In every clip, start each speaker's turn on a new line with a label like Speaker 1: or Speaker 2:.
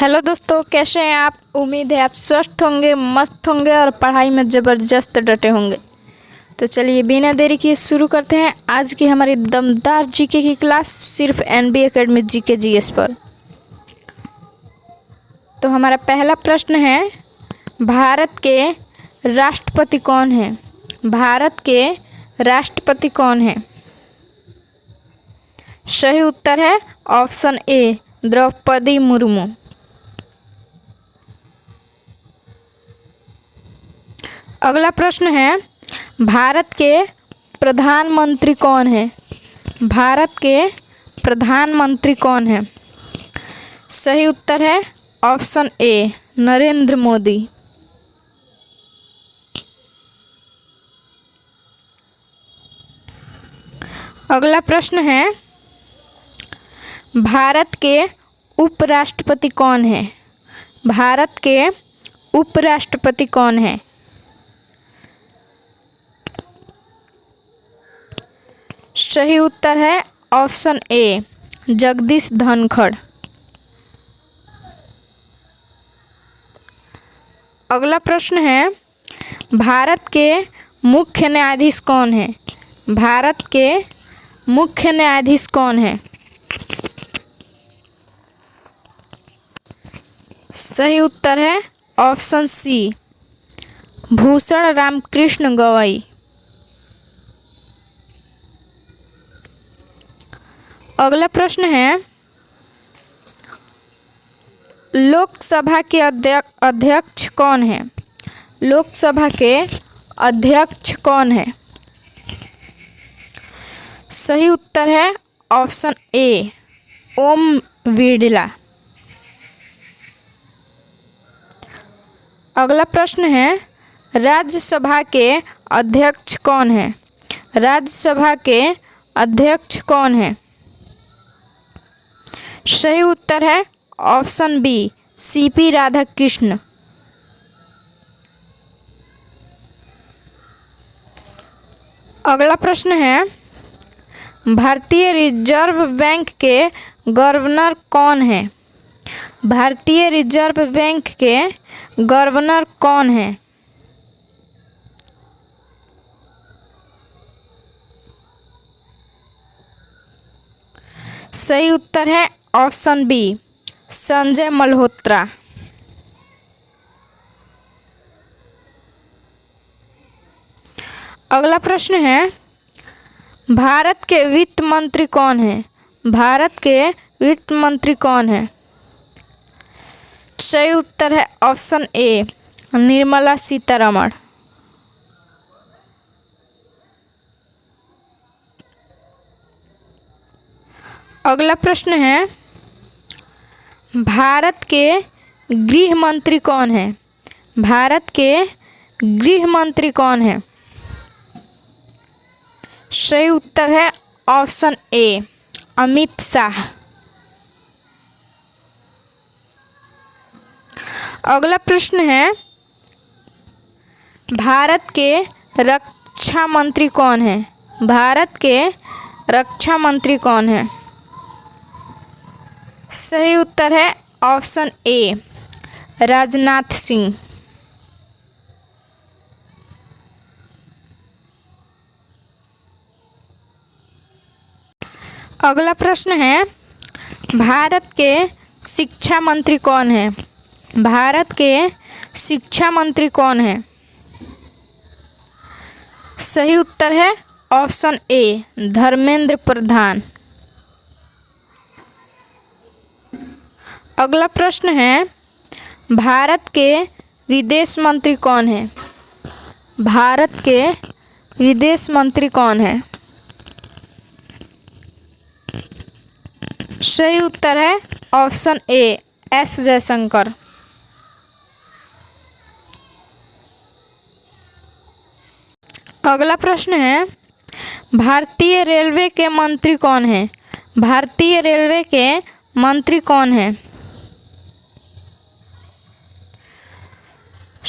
Speaker 1: Hello दोस्तों, कैसे हैं आप। उम्मीद है आप स्वस्थ होंगे, मस्त होंगे और पढ़ाई में ज़बरदस्त डटे होंगे। तो चलिए बिना देरी किए शुरू करते हैं आज की हमारी दमदार जीके की क्लास, सिर्फ एनबी एकेडमी जीके जीएस पर। तो हमारा पहला प्रश्न है, भारत के राष्ट्रपति कौन है। भारत के राष्ट्रपति कौन है। सही उत्तर है ऑप्शन ए, द्रौपदी मुर्मू। अगला प्रश्न है, भारत के प्रधानमंत्री कौन है। भारत के प्रधानमंत्री कौन है। सही उत्तर है ऑप्शन ए, नरेंद्र मोदी। अगला प्रश्न है, भारत के उपराष्ट्रपति कौन है। भारत के उपराष्ट्रपति कौन है। सही उत्तर है ऑप्शन ए, जगदीश धनखड़। अगला प्रश्न है, भारत के मुख्य न्यायाधीश कौन है। भारत के मुख्य न्यायाधीश कौन है। सही उत्तर है ऑप्शन सी, भूषण रामकृष्ण गवई। अगला प्रश्न है, लोकसभा के अध्यक्ष कौन है। लोकसभा के अध्यक्ष कौन है। सही उत्तर है ऑप्शन ए, ओम बिरला। अगला प्रश्न है, राज्यसभा के अध्यक्ष कौन है। राज्यसभा के अध्यक्ष कौन है। सही उत्तर है ऑप्शन बी, सीपी राधाकृष्ण। अगला प्रश्न है, भारतीय रिजर्व बैंक के गवर्नर कौन है। भारतीय रिजर्व बैंक के गवर्नर कौन है। सही उत्तर है ऑप्शन बी, संजय मल्होत्रा। अगला प्रश्न है, भारत के वित्त मंत्री कौन है। भारत के वित्त मंत्री कौन है। सही उत्तर है ऑप्शन ए, निर्मला सीतारमण। अगला प्रश्न है, भारत के गृह मंत्री कौन है। भारत के गृह मंत्री कौन है। सही उत्तर है ऑप्शन ए, अमित शाह। अगला प्रश्न है, भारत के रक्षा मंत्री कौन है। भारत के रक्षा मंत्री कौन है। सही उत्तर है ऑप्शन ए, राजनाथ सिंह। अगला प्रश्न है, भारत के शिक्षा मंत्री कौन है। भारत के शिक्षा मंत्री कौन है। सही उत्तर है ऑप्शन ए, धर्मेंद्र प्रधान। अगला प्रश्न है, भारत के विदेश मंत्री कौन है। भारत के विदेश मंत्री कौन है। सही उत्तर है ऑप्शन ए, एस जयशंकर। अगला प्रश्न है, भारतीय रेलवे के मंत्री कौन है। भारतीय रेलवे के मंत्री कौन है।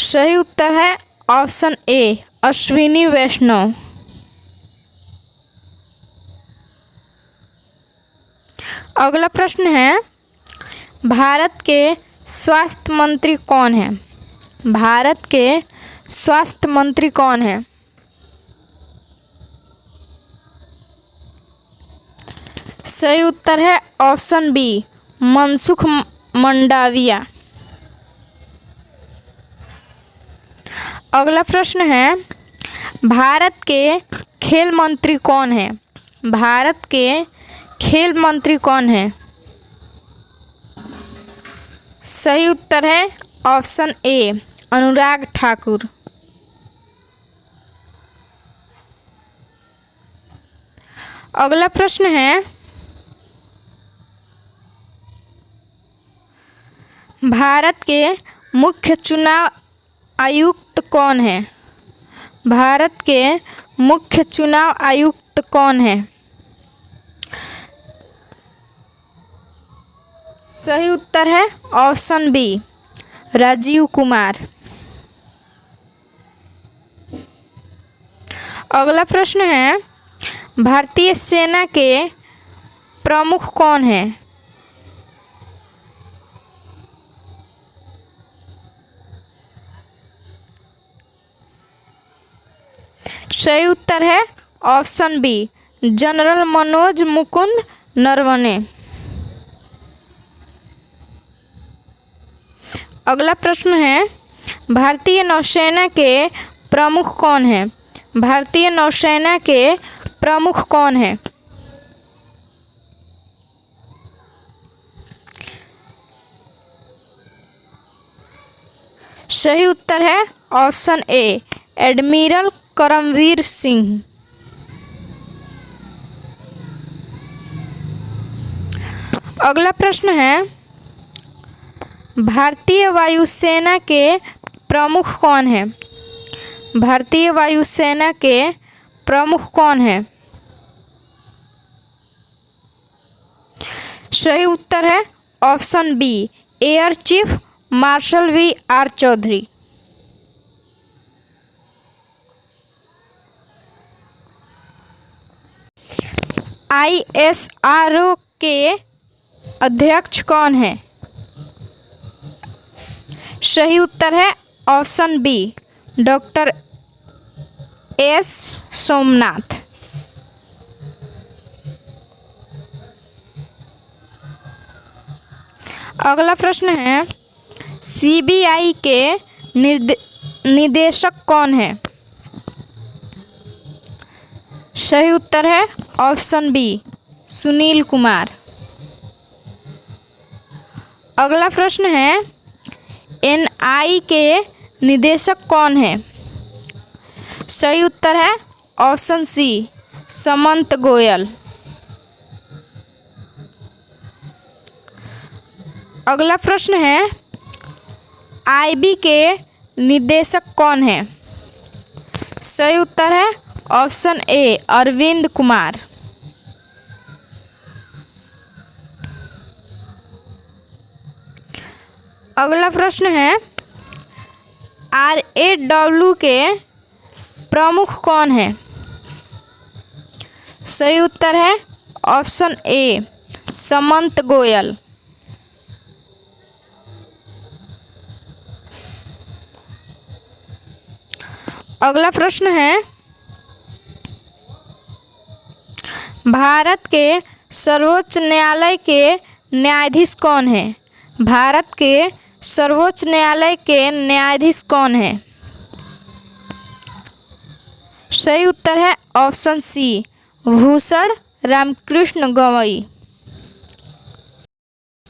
Speaker 1: सही उत्तर है ऑप्शन ए, अश्विनी वैष्णव। अगला प्रश्न है, भारत के स्वास्थ्य मंत्री कौन है? भारत के स्वास्थ्य मंत्री कौन है? सही उत्तर है ऑप्शन बी, मनसुख मंडाविया। अगला प्रश्न है, भारत के खेल मंत्री कौन है? भारत के खेल मंत्री कौन है? सही उत्तर है ऑप्शन ए, अनुराग ठाकुर। अगला प्रश्न है, भारत के मुख्य चुनाव आयुक्त कौन है? भारत के मुख्य चुनाव आयुक्त कौन है? सही उत्तर है ऑप्शन बी, राजीव कुमार। अगला प्रश्न है, भारतीय सेना के प्रमुख कौन है? सही उत्तर है option B, General Manoj Mukund Naravane. अगला प्रश्न है, भारतीय नौसेना के प्रमुख कौन है? भारतीय नौसेना के प्रमुख कौन है? सही उत्तर है option A, admiral Karambir Singh. अगला प्रश्न है, भारतीय वायुसेना के प्रमुख कौन है? भारतीय वायुसेना के प्रमुख कौन है? सही उत्तर है option B, air chief marshal V R Chaudhari. ISRO के अध्यक्ष कौन है? सही उत्तर है option B, doctor S Somanath. अगला प्रश्न है, CBI के निदेशक कौन है? सही उत्तर है ऑप्शन बी, सुनील कुमार। अगला प्रश्न है, NI के निदेशक कौन है? सही उत्तर है ऑप्शन सी, समंत गोयल। अगला प्रश्न है, IB के निदेशक कौन है? सही उत्तर है ऑप्शन ए, अरविंद कुमार। अगला प्रश्न है, RAW के प्रमुख कौन है? सही उत्तर है ऑप्शन ए, समंत गोयल। अगला प्रश्न है, भारत के सर्वोच्च न्यायालय के न्यायाधीश कौन है? भारत के सर्वोच्च न्यायालय के न्यायाधीश कौन है? सही उत्तर है ऑप्शन सी, भूषण रामकृष्ण गवई।